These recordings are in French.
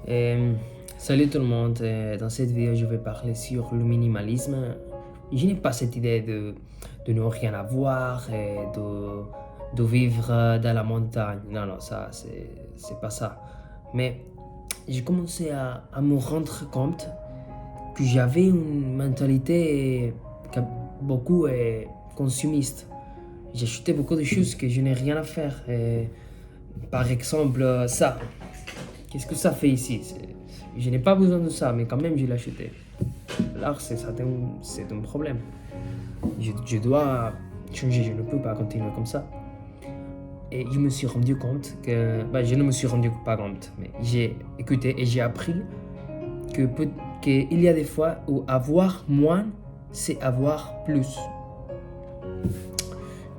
Euh, Salut tout le monde, dans cette vidéo je vais parler sur le minimalisme. Je n'ai pas cette idée de ne rien avoir et de vivre dans la montagne. Non, non, ça c'est pas ça. Mais j'ai commencé à me rendre compte que j'avais une mentalité beaucoup consumiste. J'achetais beaucoup de choses que je n'ai rien à faire. Par exemple, ça. Qu'est-ce que ça fait ici? Je n'ai pas besoin de ça, mais quand même, je l'ai acheté. Là, c'est un problème. Je dois changer, je ne peux pas continuer comme ça. Et je me suis rendu compte que... je ne me suis rendu pas compte, mais j'ai écouté et j'ai appris qu'il y a des fois où avoir moins, c'est avoir plus.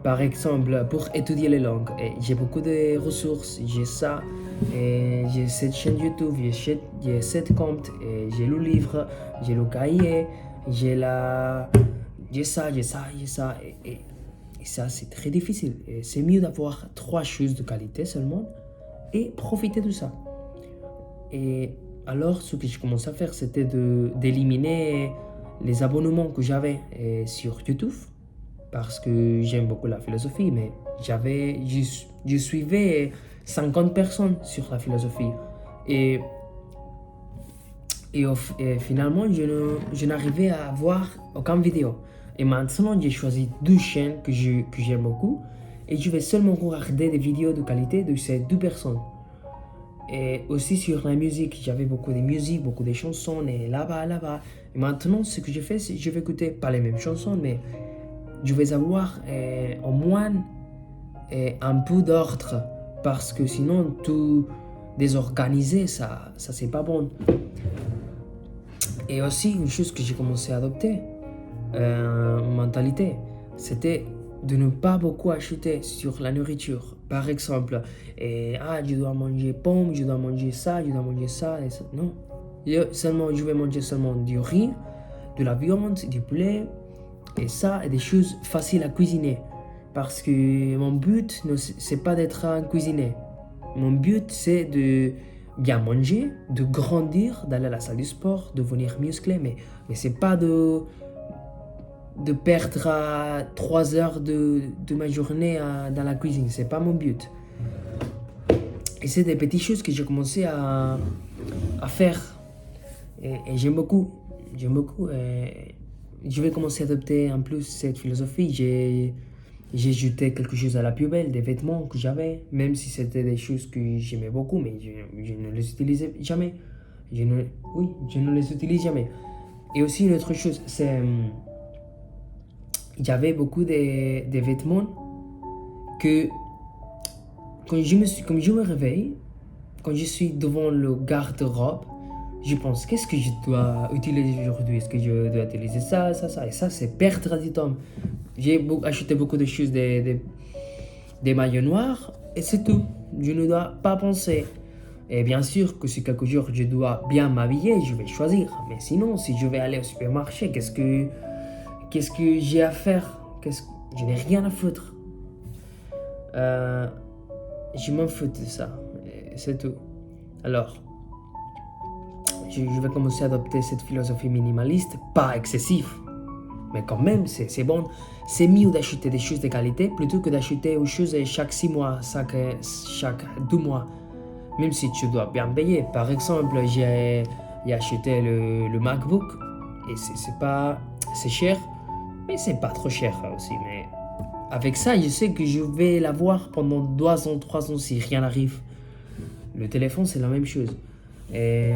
Par exemple, pour étudier les langues, j'ai beaucoup de ressources, j'ai ça, et j'ai cette chaîne YouTube, j'ai cette compte, et j'ai le livre, j'ai le cahier, j'ai ça, et ça c'est très difficile. Et c'est mieux d'avoir 3 choses de qualité seulement et profiter de ça. Et alors, ce que j'ai commencé à faire, c'était d'éliminer les abonnements que j'avais sur YouTube parce que j'aime beaucoup la philosophie, mais je suivais 50 personnes sur la philosophie. Et, et finalement, je n'arrivais à voir aucune vidéo. Et maintenant, j'ai choisi 2 chaînes que j'aime beaucoup et je vais seulement regarder des vidéos de qualité de ces 2 personnes. Et aussi sur la musique, j'avais beaucoup de musique, beaucoup de chansons, et là-bas. Et maintenant, ce que je fais, c'est que je vais écouter pas les mêmes chansons, mais je vais avoir au moins un peu d'ordre, parce que sinon, tout désorganisé, ça c'est pas bon. Et aussi, une chose que j'ai commencé à adopter, mentalité, c'était de ne pas beaucoup acheter sur la nourriture. Par exemple, je dois manger pomme, je dois manger ça, je dois manger ça, et ça. Non. Je vais manger seulement du riz, de la viande, du poulet, et ça, et des choses faciles à cuisiner. Parce que mon but, c'est pas d'être un cuisinier. Mon but, c'est de bien manger, de grandir, d'aller à la salle du sport, de devenir musclé, mais c'est pas de perdre 3 heures de ma journée dans la cuisine. C'est pas mon but. Et c'est des petites choses que j'ai commencé à faire. Et j'aime beaucoup. J'aime beaucoup. Et je vais commencer à adopter en plus cette philosophie. J'ai jeté quelque chose à la poubelle, des vêtements que j'avais, même si c'était des choses que j'aimais beaucoup, mais je ne les utilisais jamais. Je ne les utilise jamais. Et aussi une autre chose, c'est j'avais beaucoup de vêtements que quand je me réveille, quand je suis devant le garde-robe, je pense qu'est-ce que je dois utiliser aujourd'hui? Est-ce que je dois utiliser ça? Et ça, c'est perdre du temps. J'ai acheté beaucoup de choses, des maillots noirs, et c'est tout. Je ne dois pas penser. Et bien sûr que si quelques jours je dois bien m'habiller, je vais choisir. Mais sinon, si je vais aller au supermarché, qu'est-ce que j'ai à faire? Je n'ai rien à foutre. Je m'en fous de ça. Et c'est tout. Alors, je vais commencer à adopter cette philosophie minimaliste, pas excessive. Mais quand même, c'est bon. C'est mieux d'acheter des choses de qualité plutôt que d'acheter des choses chaque 6 mois, chaque 2 mois. Même si tu dois bien payer. Par exemple, j'ai acheté le MacBook et c'est cher, mais c'est pas trop cher aussi. Mais avec ça, je sais que je vais l'avoir pendant 2 ans, 3 ans si rien n'arrive. Le téléphone, c'est la même chose. Et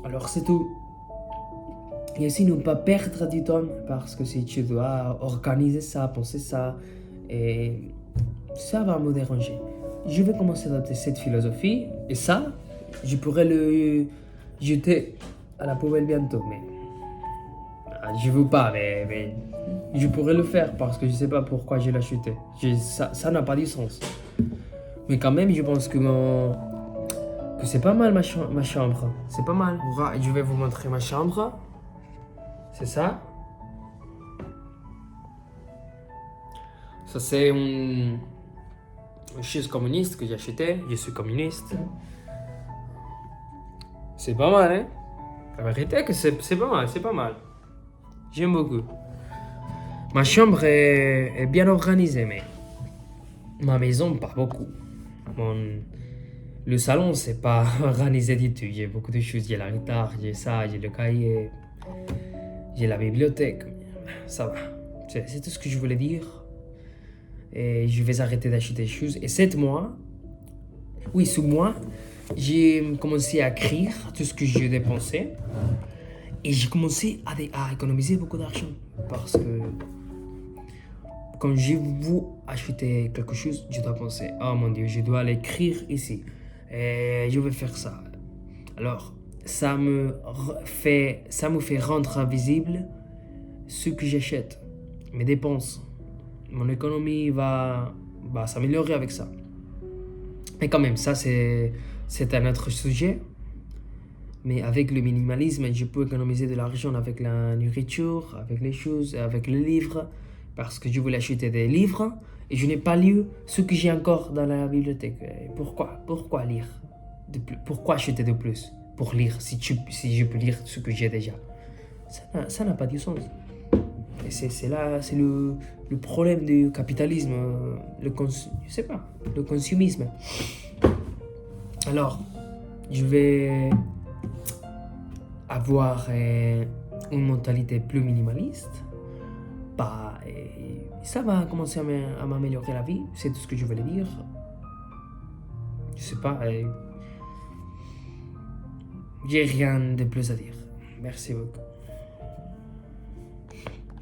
alors, c'est tout. Et aussi ne pas perdre du temps, parce que si tu dois organiser ça, penser ça, et ça va me déranger. Je vais commencer à adopter cette philosophie, et ça, je pourrais le jeter à la poubelle bientôt, mais je veux pas, mais je pourrais le faire parce que je sais pas pourquoi je l'ai acheté. Ça n'a pas de sens. Mais quand même, je pense que c'est pas mal ma chambre. C'est pas mal. Je vais vous montrer ma chambre. C'est ça. Ça, c'est une chose communiste que j'ai acheté. Je suis communiste. C'est pas mal, hein? La vérité que c'est pas mal, c'est pas mal. J'aime beaucoup. Ma chambre est bien organisée, mais ma maison, pas beaucoup. Le salon, c'est pas organisé du tout. J'ai beaucoup de choses. J'ai la guitare, j'ai ça, j'ai le cahier, j'ai la bibliothèque. Ça va. C'est tout ce que je voulais dire. Et je vais arrêter d'acheter des choses. Et 7 mois, oui, ce mois, j'ai commencé à écrire tout ce que j'ai dépensé. Et j'ai commencé à économiser beaucoup d'argent. Parce que quand je veux acheter quelque chose, je dois penser, oh mon Dieu, je dois l'écrire ici. Et je vais faire ça. Alors, ça me fait rendre visible ce que j'achète, mes dépenses. Mon économie va s'améliorer avec ça. Mais quand même, ça c'est un autre sujet. Mais avec le minimalisme, je peux économiser de l'argent avec la nourriture, avec les choses, avec les livres. Parce que je voulais acheter des livres et je n'ai pas lu ce que j'ai encore dans la bibliothèque. Pourquoi lire de plus? Pourquoi acheter de plus pour lire si je peux lire ce que j'ai déjà? Ça n'a pas de sens. Et c'est le problème du capitalisme, je sais pas, le consumisme. Alors, je vais avoir une mentalité plus minimaliste. Et ça va commencer à m'améliorer la vie. C'est tout ce que je voulais dire. Je sais pas. J'ai rien de plus à dire. Merci beaucoup.